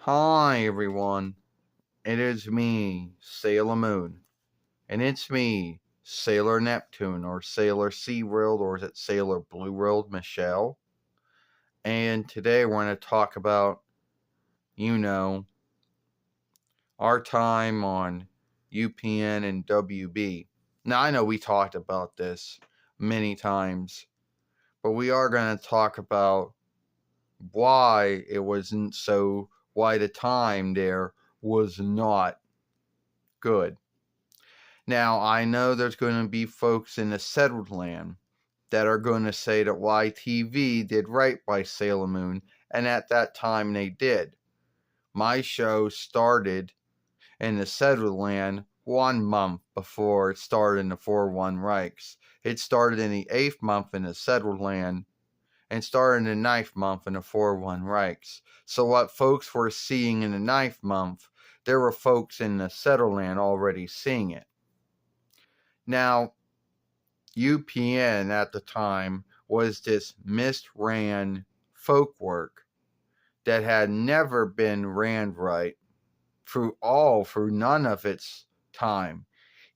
Hi everyone, it is me, Sailor Moon, and it's me, Sailor Neptune, or Sailor SeaWorld, or is it Sailor Blue World, Michelle? And today we're going to talk about, you know, our time on UPN and WB. Now I know we talked about this many times, but we are going to talk about why it wasn't so, why the time there was not good. Now, I know there's going to be folks in the settled land that are going to say that YTV did right by Sailor Moon, and at that time they did. My show started in the settled land 1 month before it started in the 4-1 Reichs. It started in the 8th month in the settled land and started in the 9th month in the 4-1 Reichs. So what folks were seeing in the 9th month, there were folks in the settled land already seeing it. Now, UPN at the time was this misran folk work that had never been ran right through none of its time,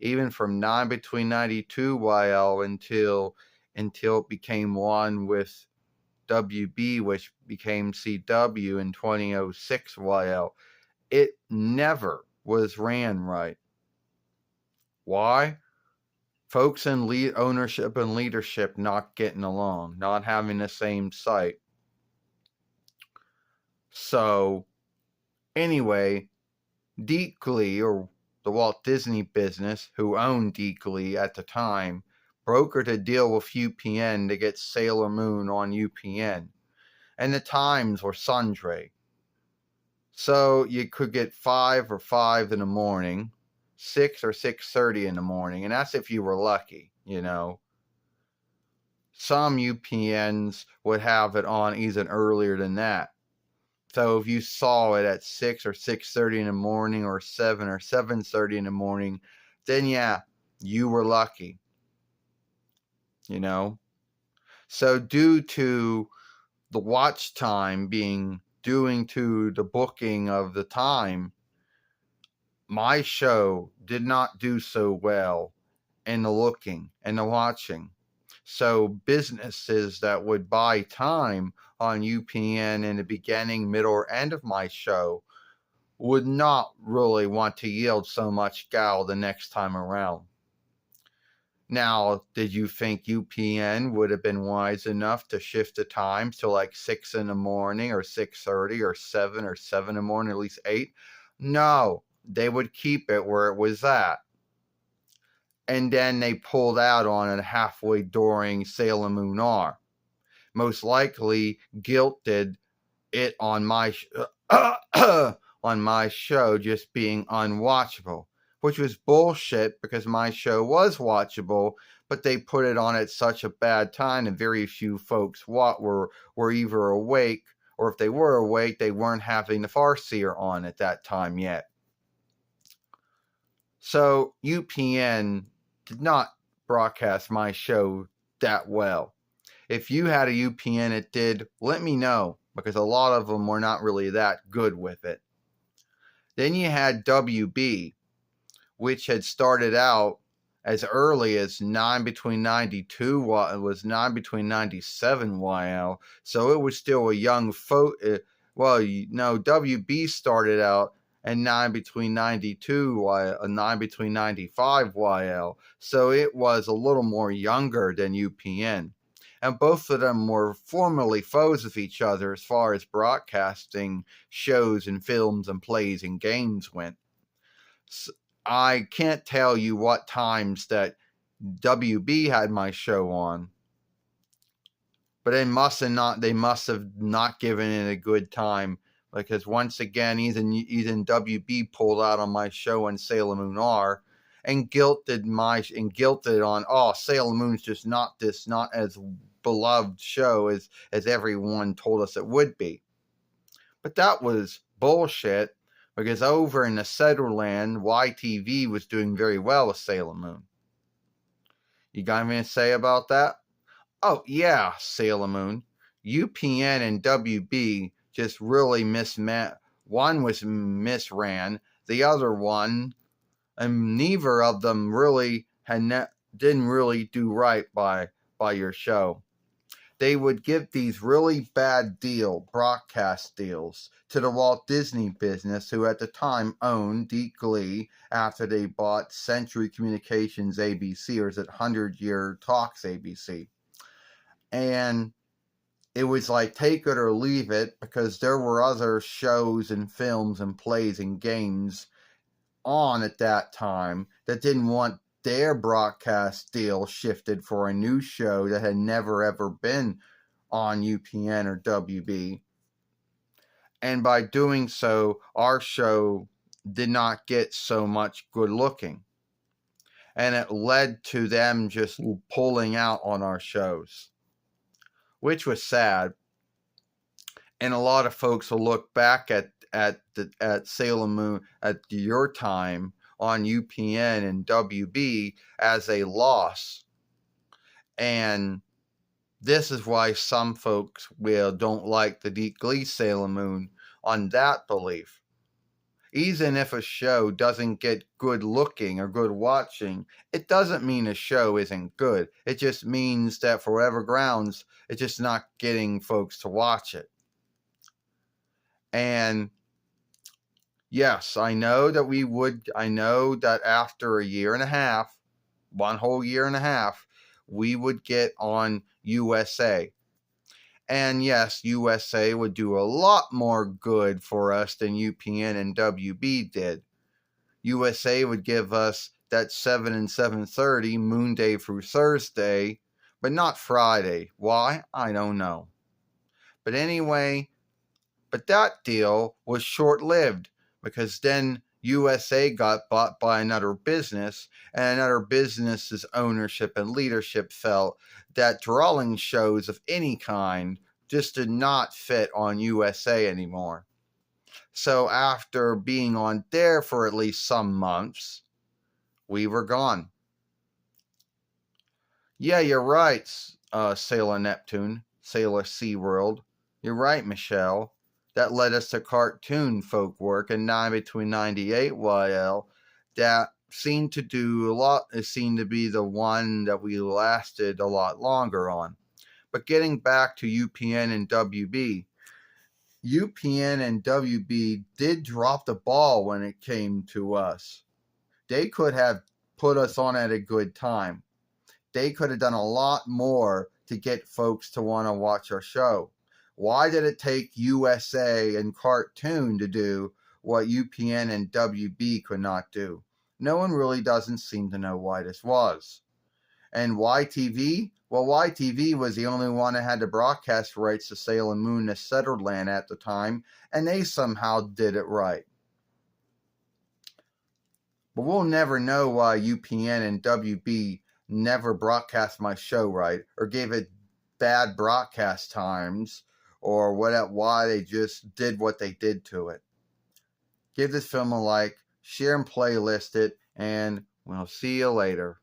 even from between 92 YL until it became one with WB, which became CW in 2006 YL. It never was ran right. Why? Folks in ownership and leadership not getting along, not having the same sight. So, anyway, Deakley, or the Walt Disney business, who owned Deakley at the time, brokered a deal with UPN to get Sailor Moon on UPN. And the times were sundry. So you could get 5 or 5 in the morning, 6 or 6:30 in the morning, and that's if you were lucky, Some UPNs would have it on even earlier than that. So if you saw it at 6 or 6:30 in the morning, or 7 or 7:30 in the morning, then yeah, you were lucky. So due to the watch time being due to the booking of the time, my show did not do so well in the looking and the watching. So businesses that would buy time on UPN in the beginning, middle, or end of my show would not really want to yield so much gal the next time around. Now, did you think UPN would have been wise enough to shift the times to like 6 in the morning, or 6:30, or 7, or 7 in the morning, at least 8? No, they would keep it where it was at. And then they pulled out on it halfway during Sailor Moon R. Most likely guilted it on my on my show just being unwatchable, which was bullshit because my show was watchable, but they put it on at such a bad time and very few folks were either awake, or if they were awake, they weren't having the Farseer on at that time yet. So UPN did not broadcast my show that well. If you had a UPN it did, let me know, because a lot of them were not really that good with it. Then you had WB, which had started out as early as 9 between 92, it was 9 between 97 YL, so it was still a young WB started out and 9 between 92 9 between 95 YL, so it was a little more younger than UPN. And both of them were formerly foes of each other as far as broadcasting shows and films and plays and games went. So I can't tell you what times that WB had my show on, but they must have not given it a good time, because once again, even WB pulled out on my show in Sailor Moon R and guilted on, Sailor Moon's just not as beloved show as everyone told us it would be. But that was bullshit, because over in the Setterland, YTV was doing very well with Sailor Moon. You got anything to say about that? Oh yeah, Sailor Moon. UPN and WB just really One was misran, the other one, and neither of them really didn't really do right by your show. They would give these really bad broadcast deals to the Walt Disney business, who at the time owned Deep Glee after they bought Century Communications ABC, or is it 100 Year Talks ABC. And it was like take it or leave it, because there were other shows and films and plays and games on at that time that didn't want their broadcast deal shifted for a new show that had never ever been on UPN or WB. And by doing so, our show did not get so much good looking. And it led to them just pulling out on our shows, which was sad. And a lot of folks will look back at Sailor Moon at your time on UPN and WB as a loss. And this is why some folks don't like the Deep Glee Sailor Moon on that belief. Even if a show doesn't get good looking or good watching, it doesn't mean a show isn't good. It just means that for whatever grounds, it's just not getting folks to watch it. And yes, I know that after a year and a half, one whole year and a half, we would get on USA. And yes, USA would do a lot more good for us than UPN and WB did. USA would give us that 7 and 7:30 Moonday through Thursday, but not Friday. Why? I don't know. But anyway, that deal was short-lived, because then USA got bought by another business, and another business's ownership and leadership felt that drawing shows of any kind just did not fit on USA anymore. So after being on there for at least some months, we were gone. Yeah, you're right, Sailor Neptune, Sailor SeaWorld. You're right, Michelle. That led us to cartoon folk work in between 98 YL that seemed to do a lot. It seemed to be the one that we lasted a lot longer on. But getting back to UPN and WB, UPN and WB did drop the ball when it came to us. They could have put us on at a good time. They could have done a lot more to get folks to want to watch our show. Why did it take USA and Cartoon to do what UPN and WB could not do? No one really doesn't seem to know why this was. And YTV? Well, YTV was the only one that had the broadcast rights to Sailor Moon to Settled-Land at the time, and they somehow did it right. But we'll never know why UPN and WB never broadcast my show right, or gave it bad broadcast times, or why they just did what they did to it. Give this film a like, share and playlist it, and we'll see you later.